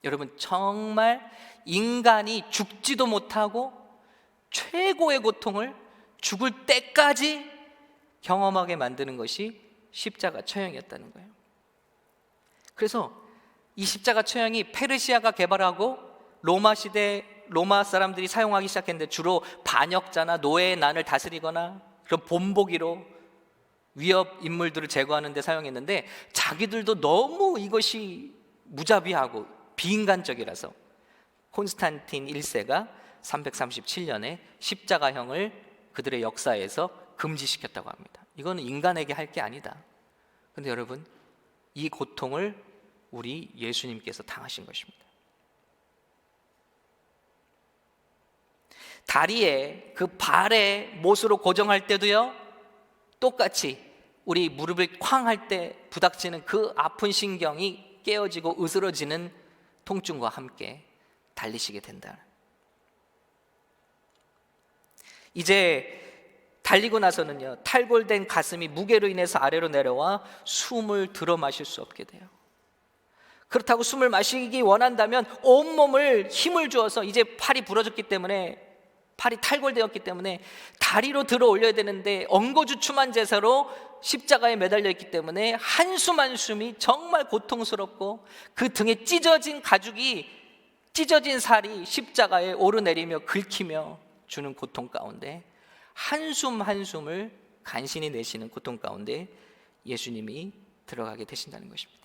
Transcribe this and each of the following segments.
여러분, 정말 인간이 죽지도 못하고 최고의 고통을 죽을 때까지 경험하게 만드는 것이 십자가 처형이었다는 거예요. 그래서 이 십자가 처형이 페르시아가 개발하고 로마 시대 로마 사람들이 사용하기 시작했는데, 주로 반역자나 노예의 난을 다스리거나 그런 본보기로 위협 인물들을 제거하는 데 사용했는데, 자기들도 너무 이것이 무자비하고 비인간적이라서 콘스탄틴 1세가 337년에 십자가형을 그들의 역사에서 금지시켰다고 합니다. 이거는 인간에게 할 게 아니다. 그런데 여러분, 이 고통을 우리 예수님께서 당하신 것입니다. 다리에 그 발에 못으로 고정할 때도요, 똑같이 우리 무릎을 쾅 할 때 부닥치는 그 아픈 신경이 깨어지고 으스러지는 통증과 함께 달리시게 된다. 이제 달리고 나서는요, 탈골된 가슴이 무게로 인해서 아래로 내려와 숨을 들어 마실 수 없게 돼요. 그렇다고 숨을 마시기 원한다면 온몸을 힘을 주어서, 이제 팔이 부러졌기 때문에, 팔이 탈골되었기 때문에 다리로 들어 올려야 되는데 엉거주춤한 제사로 십자가에 매달려 있기 때문에 한숨 한숨이 정말 고통스럽고, 그 등에 찢어진 가죽이, 찢어진 살이 십자가에 오르내리며 긁히며 주는 고통 가운데 한숨 한숨을 간신히 내쉬는 고통 가운데 예수님이 들어가게 되신다는 것입니다.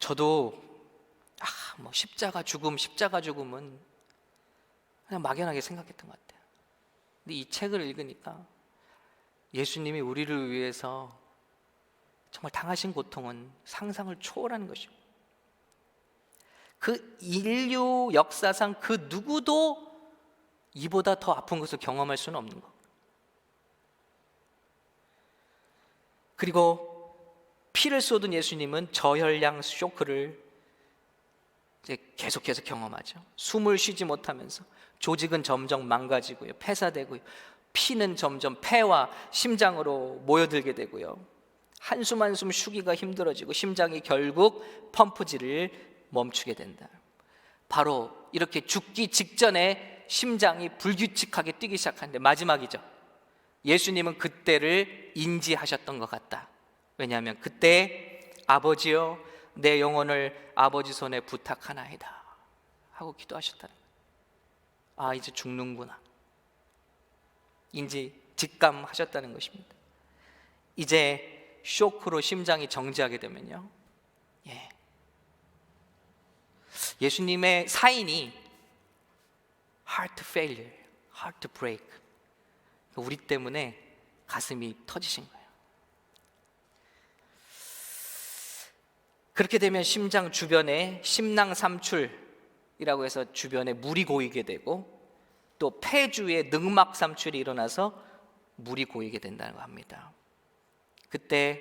저도 십자가 죽음은 그냥 막연하게 생각했던 것 같아요. 근데 이 책을 읽으니까 예수님이 우리를 위해서 정말 당하신 고통은 상상을 초월하는 것입니다. 그 인류 역사상 그 누구도 이보다 더 아픈 것을 경험할 수는 없는 것. 그리고 피를 쏟은 예수님은 저혈량 쇼크를 이제 계속해서 경험하죠. 숨을 쉬지 못하면서 조직은 점점 망가지고요, 폐사되고요, 피는 점점 폐와 심장으로 모여들게 되고요, 한숨 한숨 쉬기가 힘들어지고 심장이 결국 펌프질을 멈추게 된다. 바로 이렇게 죽기 직전에 심장이 불규칙하게 뛰기 시작하는데 마지막이죠. 예수님은 그때를 인지하셨던 것 같다. 왜냐하면 그때 아버지여, 내 영혼을 아버지 손에 부탁하나이다 하고 기도하셨다는 거예요. 이제 죽는구나, 인지 직감하셨다는 것입니다. 이제 쇼크로 심장이 정지하게 되면요, 예수님의 사인이 heart failure, heart break, 우리 때문에 가슴이 터지신 거예요. 그렇게 되면 심장 주변에 심낭삼출이라고 해서 주변에 물이 고이게 되고, 또 폐주에 늑막삼출이 일어나서 물이 고이게 된다고 합니다. 그때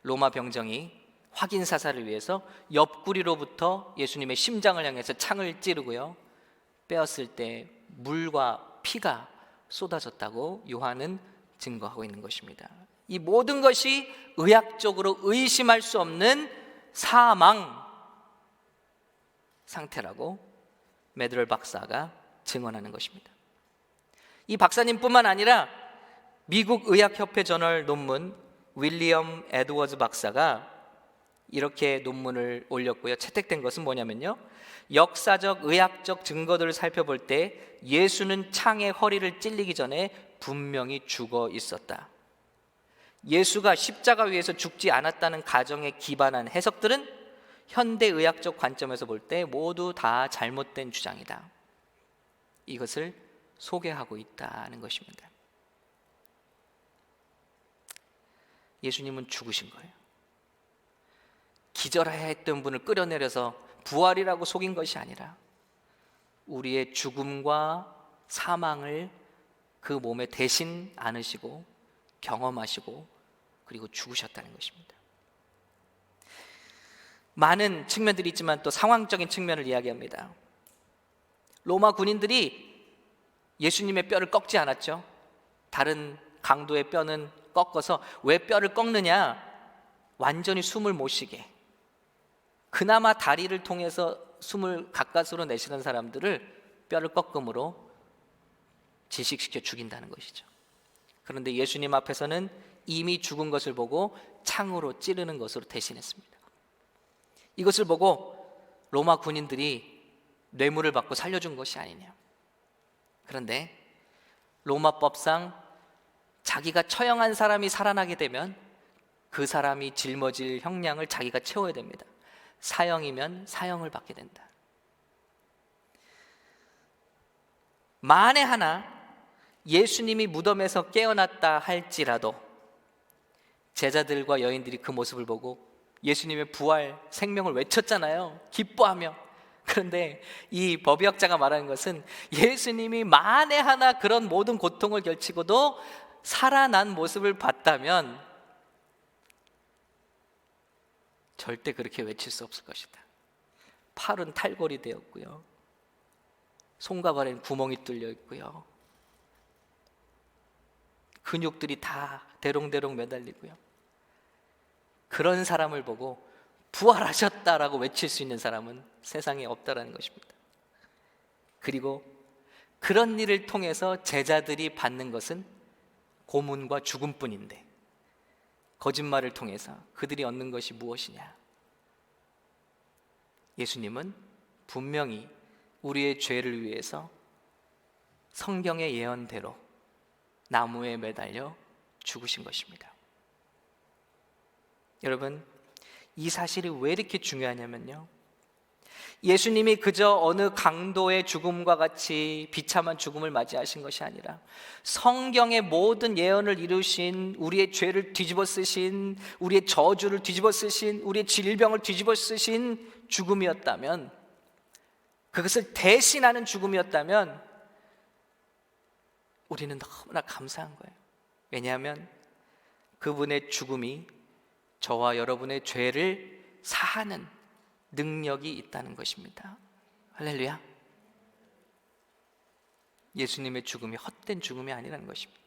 로마 병정이 확인 사살을 위해서 옆구리로부터 예수님의 심장을 향해서 창을 찌르고요, 빼었을 때 물과 피가 쏟아졌다고 요한은 증거하고 있는 것입니다. 이 모든 것이 의학적으로 의심할 수 없는 사망 상태라고 메드럴 박사가 증언하는 것입니다. 이 박사님뿐만 아니라 미국 의학협회 저널 논문 윌리엄 에드워즈 박사가 이렇게 논문을 올렸고요, 채택된 것은 뭐냐면요, 역사적 의학적 증거들을 살펴볼 때 예수는 창에 허리를 찔리기 전에 분명히 죽어 있었다. 예수가 십자가 위에서 죽지 않았다는 가정에 기반한 해석들은 현대의학적 관점에서 볼 때 모두 다 잘못된 주장이다. 이것을 소개하고 있다는 것입니다. 예수님은 죽으신 거예요. 기절해야 했던 분을 끌어내려서 부활이라고 속인 것이 아니라 우리의 죽음과 사망을 그 몸에 대신 안으시고 경험하시고 그리고 죽으셨다는 것입니다. 많은 측면들이 있지만 또 상황적인 측면을 이야기합니다. 로마 군인들이 예수님의 뼈를 꺾지 않았죠. 다른 강도의 뼈는 꺾어서, 왜 뼈를 꺾느냐? 완전히 숨을 못 쉬게, 그나마 다리를 통해서 숨을 가까스로 내쉬는 사람들을 뼈를 꺾음으로 질식시켜 죽인다는 것이죠. 그런데 예수님 앞에서는 이미 죽은 것을 보고 창으로 찌르는 것으로 대신했습니다. 이것을 보고 로마 군인들이 뇌물을 받고 살려준 것이 아니냐. 그런데 로마법상 자기가 처형한 사람이 살아나게 되면 그 사람이 짊어질 형량을 자기가 채워야 됩니다. 사형이면 사형을 받게 된다. 만에 하나 예수님이 무덤에서 깨어났다 할지라도 제자들과 여인들이 그 모습을 보고 예수님의 부활, 생명을 외쳤잖아요. 기뻐하며. 그런데 이 법의학자가 말하는 것은 예수님이 만에 하나 그런 모든 고통을 결치고도 살아난 모습을 봤다면 절대 그렇게 외칠 수 없을 것이다. 팔은 탈골이 되었고요, 손과 발에는 구멍이 뚫려 있고요, 근육들이 다 대롱대롱 매달리고요. 그런 사람을 보고 부활하셨다라고 외칠 수 있는 사람은 세상에 없다라는 것입니다. 그리고 그런 일을 통해서 제자들이 받는 것은 고문과 죽음뿐인데 거짓말을 통해서 그들이 얻는 것이 무엇이냐? 예수님은 분명히 우리의 죄를 위해서 성경의 예언대로 나무에 매달려 죽으신 것입니다. 여러분, 이 사실이 왜 이렇게 중요하냐면요, 예수님이 그저 어느 강도의 죽음과 같이 비참한 죽음을 맞이하신 것이 아니라 성경의 모든 예언을 이루신, 우리의 죄를 뒤집어 쓰신, 우리의 저주를 뒤집어 쓰신, 우리의 질병을 뒤집어 쓰신 죽음이었다면, 그것을 대신하는 죽음이었다면 우리는 너무나 감사한 거예요. 왜냐하면 그분의 죽음이 저와 여러분의 죄를 사하는 능력이 있다는 것입니다. 할렐루야. 예수님의 죽음이 헛된 죽음이 아니라는 것입니다.